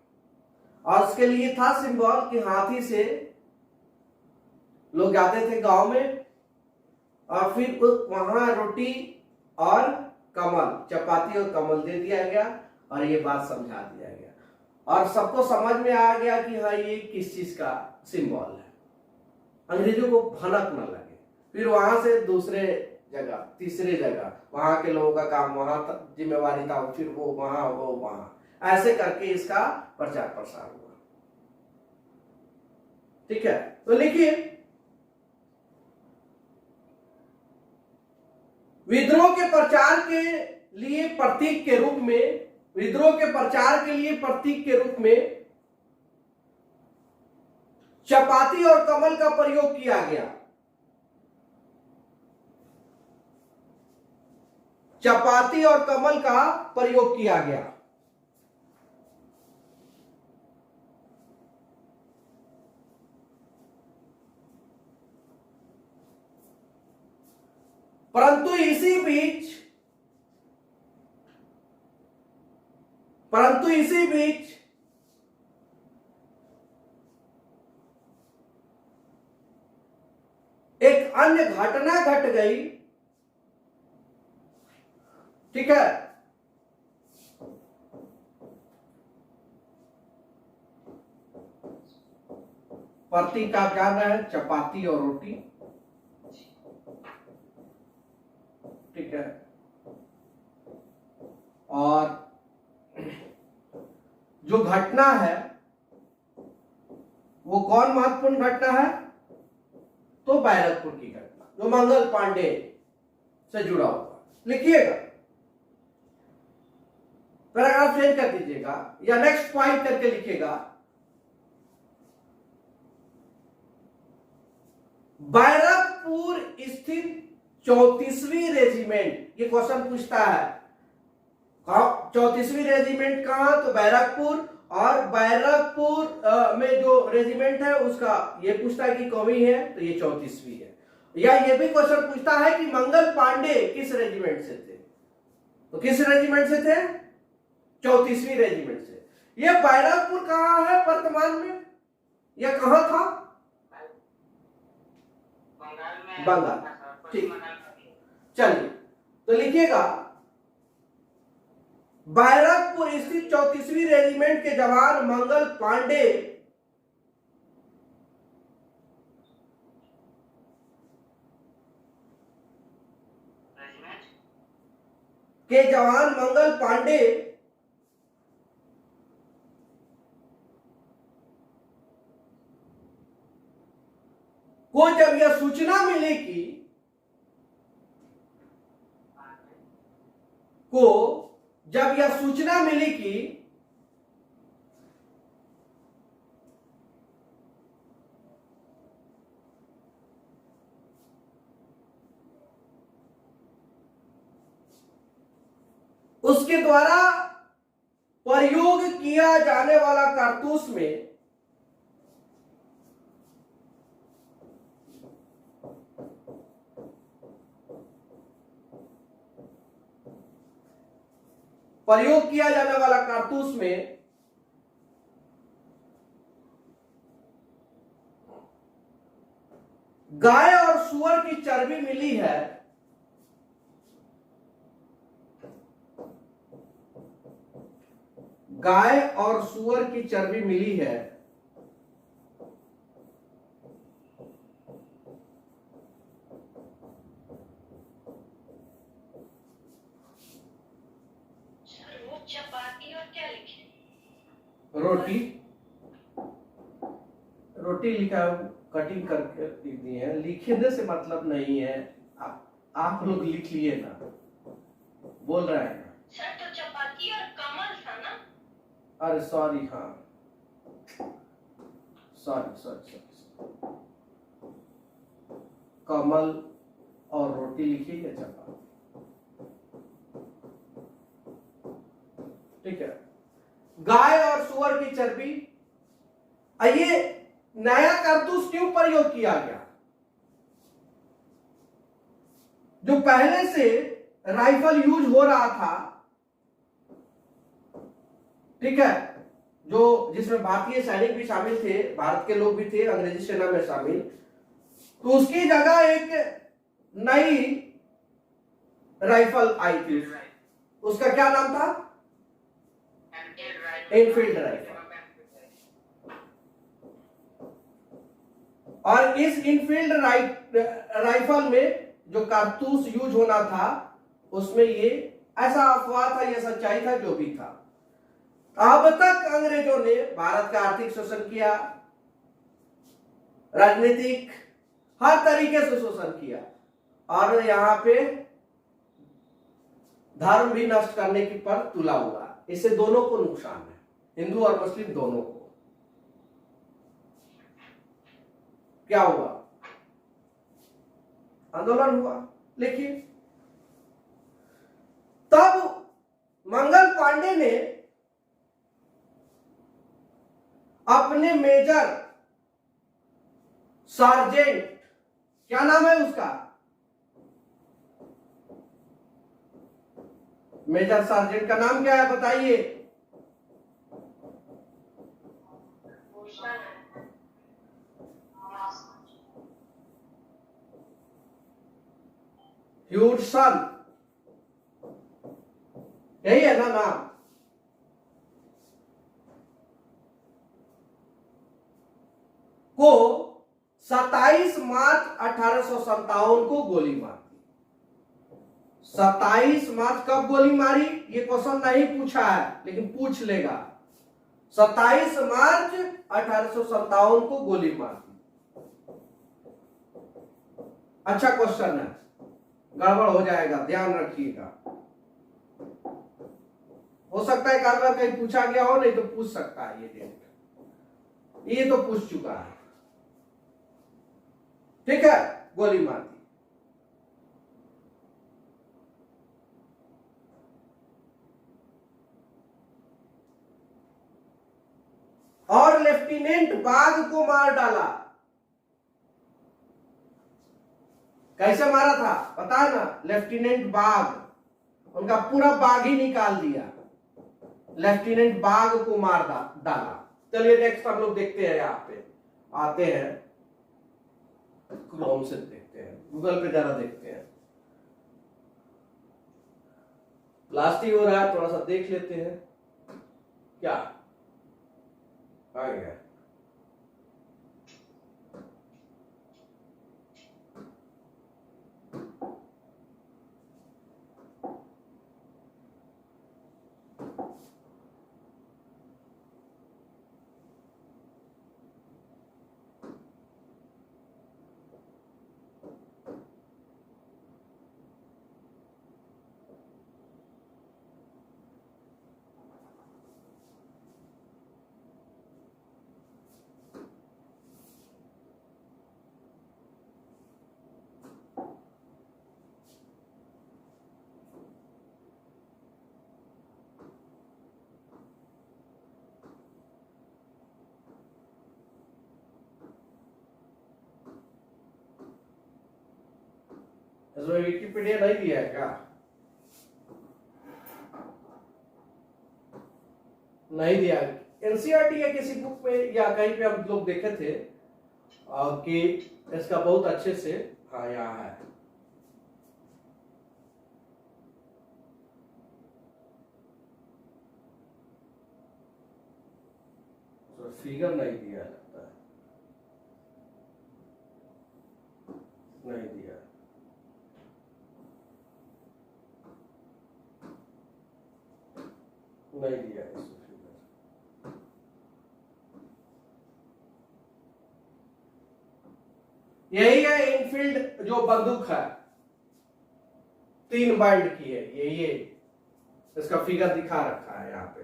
और उसके लिए था सिंबल कि हाथी से लोग जाते थे गांव में और फिर वहां रोटी और कमल, चपाती और कमल दे दिया गया और ये बात समझा दिया गया और सबको समझ में आ गया कि हाँ ये किस चीज का सिंबल है, अंग्रेजों को भनक न लगे। फिर वहां से दूसरे जगह, तीसरे जगह, वहां के लोगों का काम वहां जिम्मेवारी था, फिर वो वहां, ऐसे करके इसका प्रचार प्रसार हुआ। ठीक है, तो लिखिए विद्रोह के प्रचार के लिए प्रतीक के रूप में, विद्रोह के प्रचार के लिए प्रतीक के रूप में चपाती और कमल का प्रयोग किया गया। चपाती और कमल का प्रयोग किया गया। परंतु इसी बीच एक अन्य घटना घट गई। ठीक है, प्रतीक का क्या है? चपाती और रोटी। ठीक है, और जो घटना है वो कौन महत्वपूर्ण घटना है? तो बैरकपुर की घटना, जो मंगल पांडे से जुड़ा हुआ। लिखिएगा, पैराग्राफ चेंज कर दीजिएगा या नेक्स्ट पॉइंट करके लिखिएगा। बैरकपुर स्थित 34वीं रेजिमेंट, ये क्वेश्चन पूछता है 34वीं रेजिमेंट कहां? तो बैरकपुर। और बैरकपुर में जो रेजिमेंट है उसका ये पूछता है कि कौमी है, तो ये 34वीं है। या ये भी क्वेश्चन पूछता है कि मंगल पांडे किस रेजिमेंट से थे, तो किस रेजिमेंट से थे? 34वीं रेजिमेंट से। ये बैरकपुर कहां है वर्तमान में, यह कहां था? बंगाल। ठीक, चलिए तो लिखिएगा, बैरकपुर स्थित 34वीं रेजिमेंट के जवान मंगल पांडे को जब यह सूचना मिली कि उसके द्वारा प्रयोग किया जाने वाला कारतूस में गाय और सुअर की चर्बी मिली है। गाय और सुअर की चर्बी मिली है। चपाती और क्या लिखे? रोटी, रोटी लिखा, कटिंग करके लिख दिए हैं। लिखने से मतलब नहीं है, आप लोग लिख लिए ना, बोल रहे हैं। सर तो चपाती और कमल था ना? अरे सॉरी, हाँ सॉरी, कमल और रोटी लिखिए या चपाती। ठीक है, गाय और सुअर की चर्बी। ये नया कारतूस क्यों प्रयोग किया गया? जो पहले से राइफल यूज हो रहा था ठीक है, जो जिसमें भारतीय सैनिक भी शामिल थे, भारत के लोग भी थे अंग्रेजी सेना में शामिल, तो उसकी जगह एक नई राइफल आई थी। उसका क्या नाम था? Enfield rifle. और इस इनफील्ड राइफल में जो कारतूस यूज होना था, उसमें ये ऐसा अफवाह था, यह सच्चाई था, जो भी था। अब तक अंग्रेजों ने भारत का आर्थिक शोषण किया, राजनीतिक हर तरीके से शोषण किया, और यहां पे धर्म भी नष्ट करने की पर तुला हुआ। इससे दोनों को नुकसान है, हिंदू और मुस्लिम दोनों को। क्या हुआ? आंदोलन हुआ। लिखिए, तब मंगल पांडे ने अपने मेजर सार्जेंट, क्या नाम है उसका? मेजर सार्जेंट का नाम क्या है बताइए? ह्यूडसन, यही है ना नाम? को 27 मार्च 1857 को गोली मार दी। 27 मार्च कब गोली मारी ये क्वेश्चन नहीं पूछा है, लेकिन पूछ लेगा। 27 मार्च 1857 को गोली मार दी। अच्छा क्वेश्चन है, गड़बड़ हो जाएगा, ध्यान रखिएगा। हो सकता है एक बार कहीं पूछा गया हो, नहीं तो पूछ सकता है ये डेट। ये तो पूछ चुका है, ठीक है। गोली मार दी। और लेफ्टिनेंट बाग को मार डाला। कैसे मारा था पता है ना? लेफ्टिनेंट बाग, उनका पूरा बाग ही निकाल दिया, लेफ्टिनेंट बाग को मार डाला। चलिए नेक्स्ट हम लोग देखते हैं, यहाँ पे आते हैं, क्रोम से देखते हैं, गूगल पे जरा देखते हैं। प्लास्टिक हो रहा है, थोड़ा सा देख लेते हैं क्या आ गया। इसमें विकिपीडिया नहीं दिया है क्या? नहीं दिया। एनसीईआरटी या किसी बुक में या कहीं पे हम लोग देखे थे कि इसका बहुत अच्छे से, हाँ यहाँ है। तो फिगर नहीं दिया लगता है, नहीं दिया। नहीं दिया इसमें फिगर। यही है इनफील्ड जो बंदूक है, 3 बाइंड की है ये इसका फिगर दिखा रखा है यहाँ पे।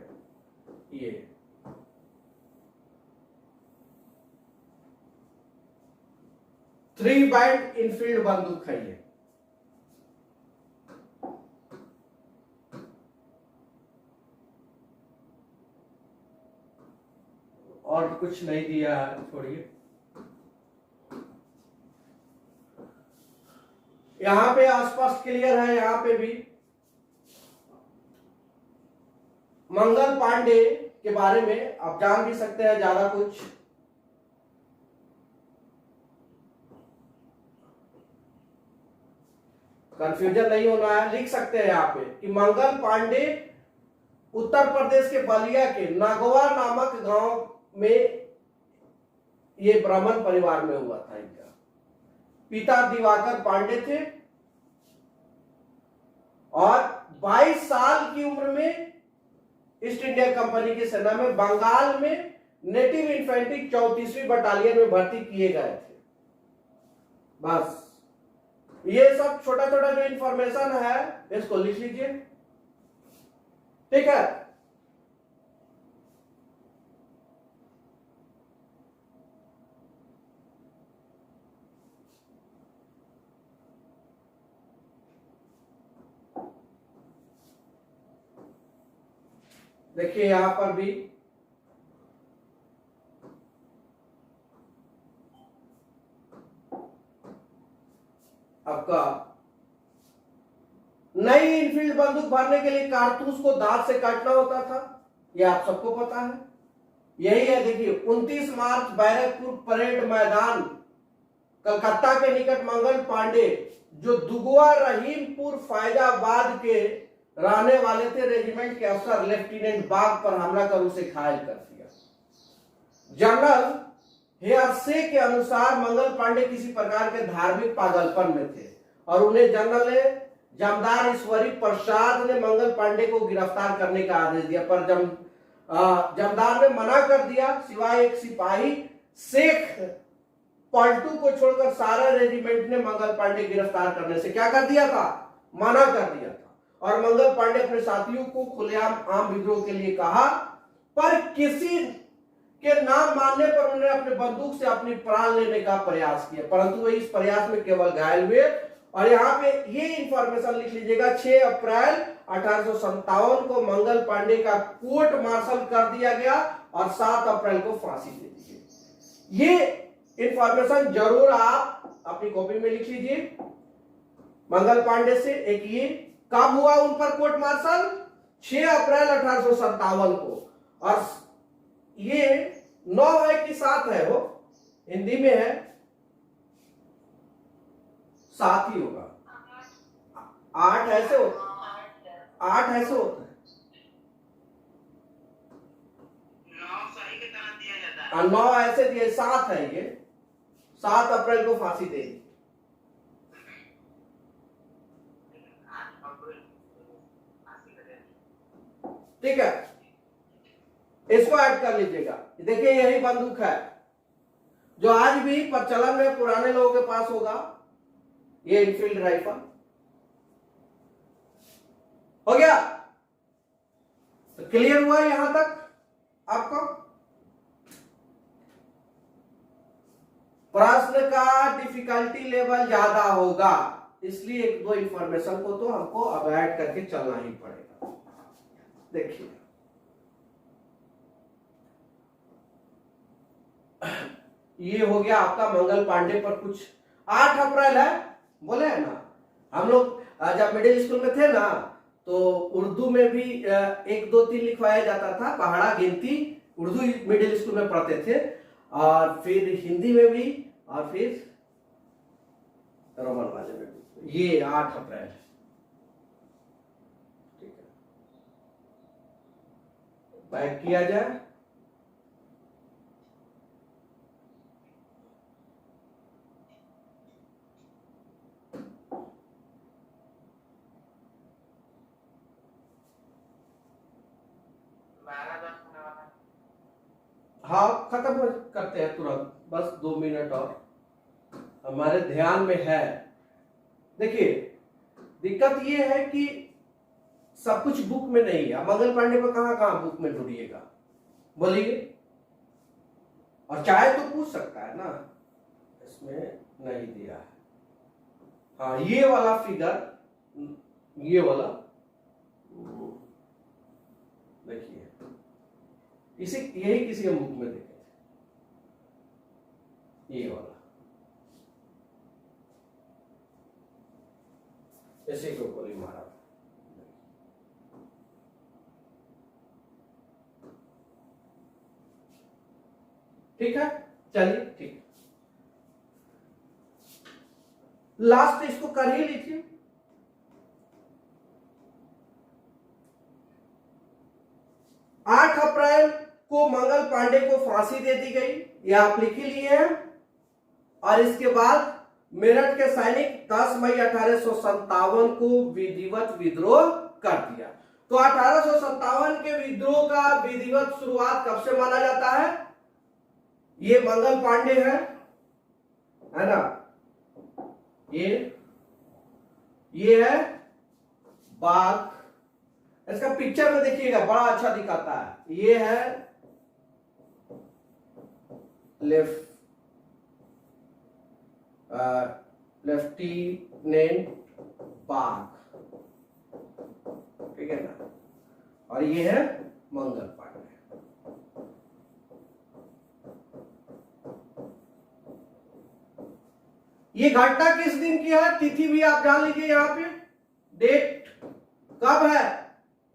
ये 3 बाइंड इनफील्ड बंदूक है ये। और कुछ नहीं दिया है, छोड़िए। यहां पे आसपास क्लियर है, यहां पे भी मंगल पांडे के बारे में आप जान भी सकते हैं ज्यादा कुछ। कंफ्यूजन नहीं होना है, लिख सकते हैं यहाँ पे कि मंगल पांडे उत्तर प्रदेश के बलिया के नागवा नामक गांव में ये ब्राह्मण परिवार में हुआ था। इनका पिता दिवाकर पांडे थे और 22 साल की उम्र में ईस्ट इंडिया कंपनी की सेना में बंगाल में नेटिव इन्फेंट्री 34वीं बटालियन में भर्ती किए गए थे। बस ये सब छोटा छोटा जो इंफॉर्मेशन है इसको लिख लीजिए, ठीक है। देखिए यहां पर भी आपका नई इनफील्ड बंदूक भरने के लिए कारतूस को दांत से काटना होता था, यह आप सबको पता है। यही है, देखिए 29 मार्च बैरकपुर परेड मैदान कलकत्ता के निकट मंगल पांडे जो दुगुआ रहीमपुर फैजाबाद के रहने वाले थे, रेजिमेंट के अफसर लेफ्टिनेंट बाग पर हमला कर उसे घायल कर दिया। जनरल हेयरसे के अनुसार मंगल पांडे किसी प्रकार के धार्मिक पागलपन में थे और उन्हें जनरल जमदार ईश्वरी प्रसाद ने मंगल पांडे को गिरफ्तार करने का आदेश दिया, पर जमदार ने मना कर दिया। सिवाय एक सिपाही शेख पलटू को छोड़कर सारा रेजिमेंट ने मंगल पांडे गिरफ्तार करने से क्या कर दिया था, मना कर दिया था। और मंगल पांडे अपने साथियों को खुलेआम आम विद्रोह के लिए कहा, पर किसी के नाम मानने पर उन्होंने अपने बंदूक से अपनी प्राण लेने का प्रयास किया, परंतु वे इस प्रयास में केवल घायल हुए। और यहाँ पे ये इंफॉर्मेशन लिख लीजिएगा, 6 अप्रैल 1857 को मंगल पांडे का कोर्ट मार्शल कर दिया गया और 7 अप्रैल को फांसी दे दी गई। ये इंफॉर्मेशन जरूर आप अपनी कॉपी में लिख लीजिए। मंगल पांडे से एक ये कब हुआ उन पर कोर्ट मार्शल, 6 अप्रैल 1857 को, और ये 9 है कि 7 है, वो हिंदी में है 7 ही होगा, 8 ऐसे होता है, 8 ऐसे होता है, 9 सही की तरह दिया जाता है। 9 ऐसे दिए, 7 है ये, 7 अप्रैल को फांसी दे दी। 8 अप्रैल फांसी का दिन। ठीक है, इसको ऐड कर लीजिएगा। देखिए यही बंदूक है जो आज भी प्रचलन में पुराने लोगों के पास होगा, ये इनफील्ड राइफल। हो गया, तो क्लियर हुआ यहां तक आपको? प्रश्न का डिफिकल्टी लेवल ज्यादा होगा, इसलिए 1-2 इंफॉर्मेशन को तो हमको अब ऐड करके चलना ही पड़ेगा। देखिए ये हो गया आपका मंगल पांडे पर कुछ। 8 अप्रैल है बोले है ना, हम लोग जब मिडिल स्कूल में थे ना तो उर्दू में भी 1 2 3 लिखवाया जाता था, पहाड़ा गिनती उर्दू मिडिल स्कूल में पढ़ते थे, और फिर हिंदी में भी, और फिर रोमन वाले में भी। ये 8 अप्रैल, ठीक है, बैक किया जाए। हाँ खत्म करते हैं तुरंत, बस 2 मिनट और हमारे ध्यान में है। देखिए दिक्कत ये है कि सब कुछ बुक में नहीं है। मंगल पांडे को कहां कहां बुक में ढूंढिएगा, बोलिए। और चाहे तो पूछ सकता है ना, इसमें नहीं दिया है। हाँ ये वाला फिगर, ये वाला देखिए, यही किसी के मुख में देखे थे, ये वाला, ऐसे को गोली मारा। ठीक है, चलिए ठीक, लास्ट इसको कर ही लीजिए। 8 अप्रैल को मंगल पांडे को फांसी दे दी गई, यह आप लिख ही लिए हैं। और इसके बाद मेरठ के सैनिक 10 मई 1857 को विधिवत विद्रोह कर दिया। तो 1857 के विद्रोह का विधिवत शुरुआत कब से माना जाता है? ये मंगल पांडे है ना, ये है बाघ, इसका पिक्चर में देखिएगा बड़ा अच्छा दिखाता है। ये है लेफ्टिनेंट बाघ, ठीक है ना, और ये है मंगल पांडे। ये घटना किस दिन की है, तिथि भी आप जान लीजिए, यहां पे डेट कब है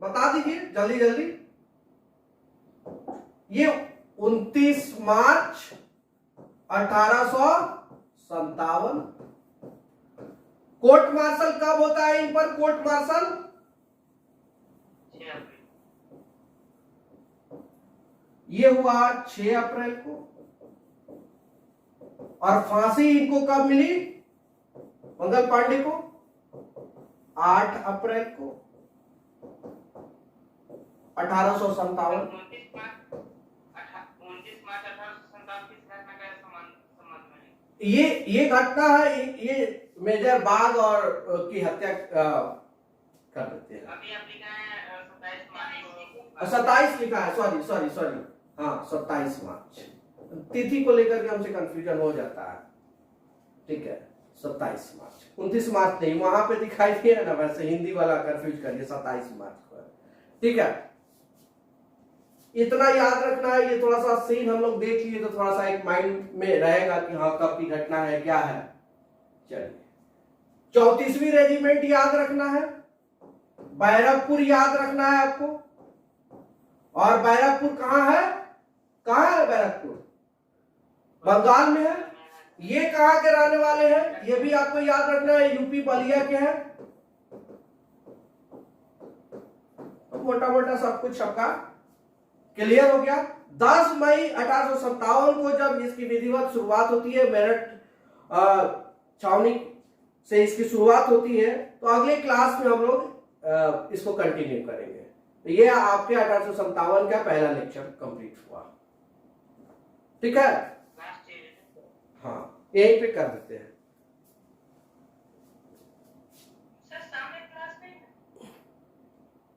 बता दीजिए जल्दी जल्दी। ये 29 मार्च 1857। कोर्ट मार्शल कब होता है इन पर? कोर्ट मार्शल 6 अप्रैल। ये हुआ 6 अप्रैल को। और फांसी इनको कब मिली मंगल पांडे को? 8 अप्रैल को 1857। 29 मार्च 1857 किस घटना का संबंध में? ये घटना है, ये मेजर बाघ और की हत्या कर देते हैं। अभी आप लिखा है 27 मार्च को। 27 लिखा है, सॉरी, हाँ 27 मार्च, तिथि को लेकर के हमसे कंफ्यूजन हो जाता है, ठीक है 27 मार्च, 29 मार्च नहीं, वहां पे दिखाई दिया ना, वैसे हिंदी वाला कंफ्यूज करिए 27 मार्च को, ठीक है। इतना याद रखना है, ये थोड़ा सा सीन हम लोग देख लिए तो थोड़ा सा एक माइंड में रहेगा कि हाँ कब की घटना है क्या है। चलिए 34वीं रेजिमेंट याद रखना है, बैरकपुर याद रखना है आपको। और बैरकपुर कहां है? कहां है बैरकपुर? बंगाल में है। ये कहां के रहने वाले हैं ये भी आपको याद रखना है, यूपी बलिया के हैं। मोटा मोटा सब कुछ सबका क्लियर हो गया। 10 मई 1857 को जब इसकी विधिवत शुरुआत होती है, मेरठ छावनी से इसकी शुरुआत होती है, तो अगले क्लास में हम लोग इसको कंटिन्यू करेंगे। तो ये आपके 1857 का पहला लेक्चर कंप्लीट हुआ, ठीक है। हाँ यहीं पे कर देते हैं।